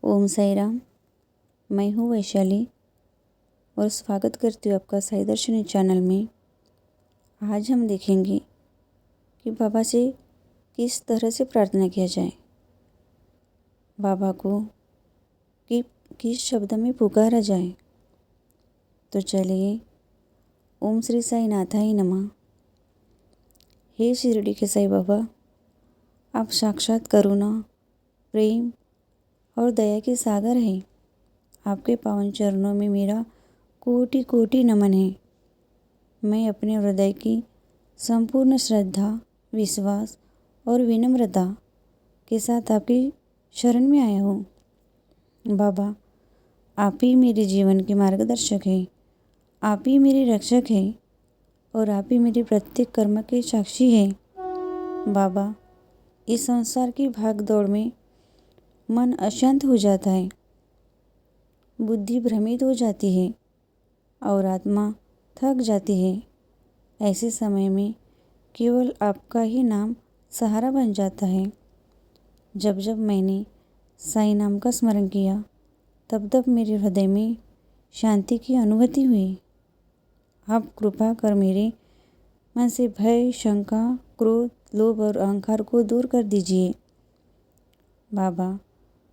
ओम साई राम। मैं हूँ वैशाली और स्वागत करती हूँ आपका साई दर्शनी चैनल में। आज हम देखेंगे कि बाबा से किस तरह से प्रार्थना किया जाए, बाबा को किस शब्द में पुकारा जाए। तो चलिए, ओम श्री साई नाथाय नमः। हे शिरडी के साई बाबा, आप साक्षात करुणा, प्रेम और दया के सागर हैं। आपके पावन चरणों में मेरा कोटि कोटि नमन है। मैं अपने हृदय की संपूर्ण श्रद्धा, विश्वास और विनम्रता के साथ आपकी शरण में आया हूँ। बाबा, आप ही मेरे जीवन के मार्गदर्शक हैं, आप ही मेरे रक्षक हैं और आप ही मेरे प्रत्येक कर्म के साक्षी हैं। बाबा, इस संसार की भाग दौड़ में मन अशांत हो जाता है, बुद्धि भ्रमित हो जाती है और आत्मा थक जाती है। ऐसे समय में केवल आपका ही नाम सहारा बन जाता है। जब जब मैंने साई नाम का स्मरण किया, तब तब मेरे हृदय में शांति की अनुभूति हुई। आप कृपा कर मेरे मन से भय, शंका, क्रोध, लोभ और अहंकार को दूर कर दीजिए। बाबा,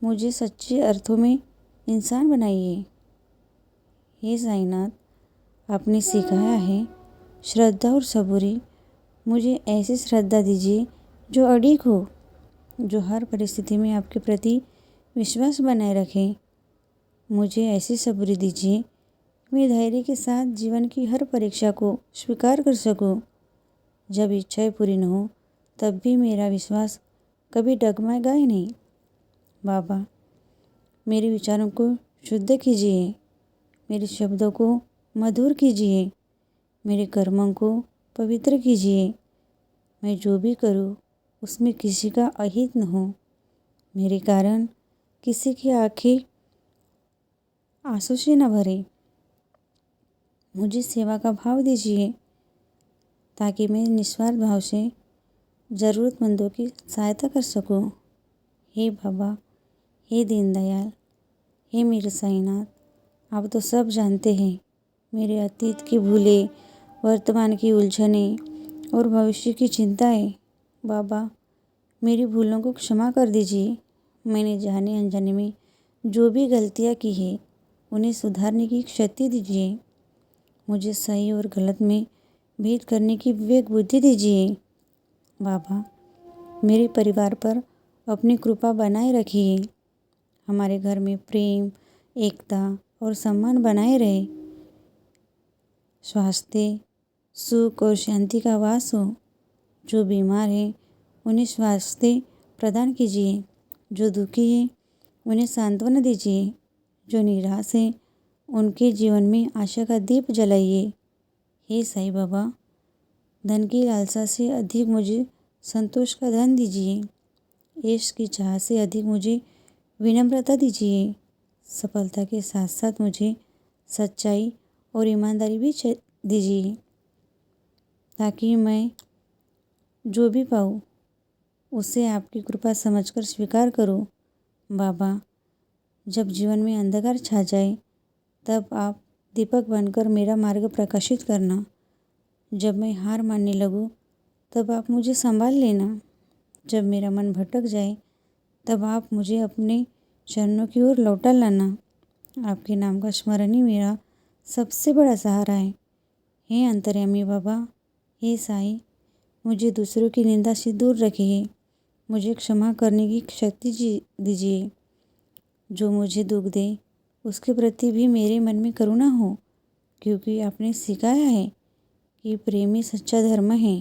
मुझे सच्चे अर्थों में इंसान बनाइए। हे साईनाथ, आपने सिखाया है श्रद्धा और सबूरी। मुझे ऐसी श्रद्धा दीजिए जो अडिग हो, जो हर परिस्थिति में आपके प्रति विश्वास बनाए रखे। मुझे ऐसी सबूरी दीजिए मैं धैर्य के साथ जीवन की हर परीक्षा को स्वीकार कर सकूं। जब इच्छाएं पूरी न हो, तब भी मेरा विश्वास कभी डगमगाए ही नहीं। बाबा, मेरे विचारों को शुद्ध कीजिए, मेरे शब्दों को मधुर कीजिए, मेरे कर्मों को पवित्र कीजिए। मैं जो भी करूं, उसमें किसी का अहित न हो, मेरे कारण किसी की आंखें आंसू से न भरे। मुझे सेवा का भाव दीजिए ताकि मैं निस्वार्थ भाव से ज़रूरतमंदों की सहायता कर सकूं। हे बाबा, हे दीनदयाल, हे मेरे साईनाथ, आप तो सब जानते हैं। मेरे अतीत की भूलें, वर्तमान की उलझनें और भविष्य की चिंताएं। बाबा, मेरी भूलों को क्षमा कर दीजिए। मैंने जाने अनजाने में जो भी गलतियां की है, उन्हें सुधारने की शक्ति दीजिए। मुझे सही और गलत में भेद करने की विवेक बुद्धि दीजिए। बाबा, मेरे परिवार पर अपनी कृपा बनाए रखिए। हमारे घर में प्रेम, एकता और सम्मान बनाए रहे। स्वास्थ्य, सुख और शांति का वास हो। जो बीमार हैं उन्हें स्वास्थ्य प्रदान कीजिए, जो दुखी हैं उन्हें सांत्वना दीजिए, जो निराश हैं उनके जीवन में आशा का दीप जलाइए। हे साईं बाबा, धन की लालसा से अधिक मुझे संतोष का धन दीजिए। यश की चाह से अधिक मुझे विनम्रता दीजिए। सफलता के साथ साथ मुझे सच्चाई और ईमानदारी भी दीजिए, ताकि मैं जो भी पाऊँ उसे आपकी कृपा समझकर स्वीकार करूँ। बाबा, जब जीवन में अंधकार छा जाए, तब आप दीपक बनकर मेरा मार्ग प्रकाशित करना। जब मैं हार मानने लगूँ, तब आप मुझे संभाल लेना। जब मेरा मन भटक जाए, तब आप मुझे अपने चरणों की ओर लौटा लाना। आपके नाम का स्मरण ही मेरा सबसे बड़ा सहारा है। हे अंतर्यामी बाबा, हे साईं, मुझे दूसरों की निंदा से दूर रखिए। मुझे क्षमा करने की शक्ति दीजिए। जो मुझे दुख दे, उसके प्रति भी मेरे मन में करुणा हो, क्योंकि आपने सिखाया है कि प्रेम ही सच्चा धर्म है।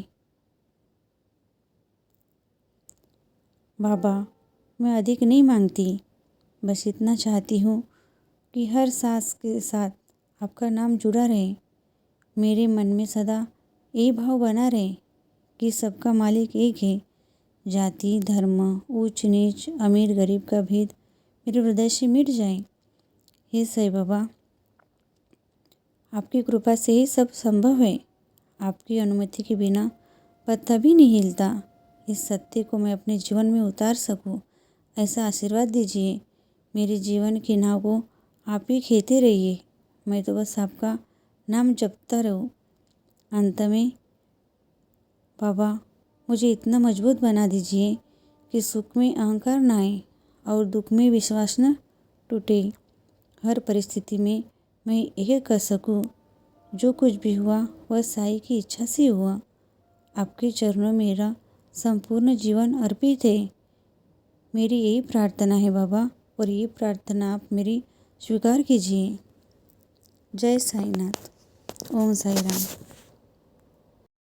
बाबा, मैं अधिक नहीं मांगती, बस इतना चाहती हूँ कि हर सांस के साथ आपका नाम जुड़ा रहे। मेरे मन में सदा ये भाव बना रहे कि सबका मालिक एक है। जाति, धर्म, ऊंच नीच, अमीर गरीब का भेद मेरे हृदय से मिट जाए। हे साईं बाबा, आपकी कृपा से ही सब संभव है। आपकी अनुमति के बिना पत्ता भी नहीं हिलता। इस सत्य को मैं अपने जीवन में उतार सकूं, ऐसा आशीर्वाद दीजिए। मेरे जीवन की नाव को आप ही खेते रहिए, मैं तो बस आपका नाम जपता रहूं। अंत में बाबा मुझे इतना मजबूत बना दीजिए कि सुख में अहंकार ना आए और दुख में विश्वास न टूटे। हर परिस्थिति में मैं यह कर सकूं, जो कुछ भी हुआ वह साईं की इच्छा से हुआ। आपके चरणों में मेरा संपूर्ण जीवन अर्पित है। मेरी यही प्रार्थना है बाबा, और ये प्रार्थना आप मेरी स्वीकार कीजिए। जय साईनाथ। ओम साई राम।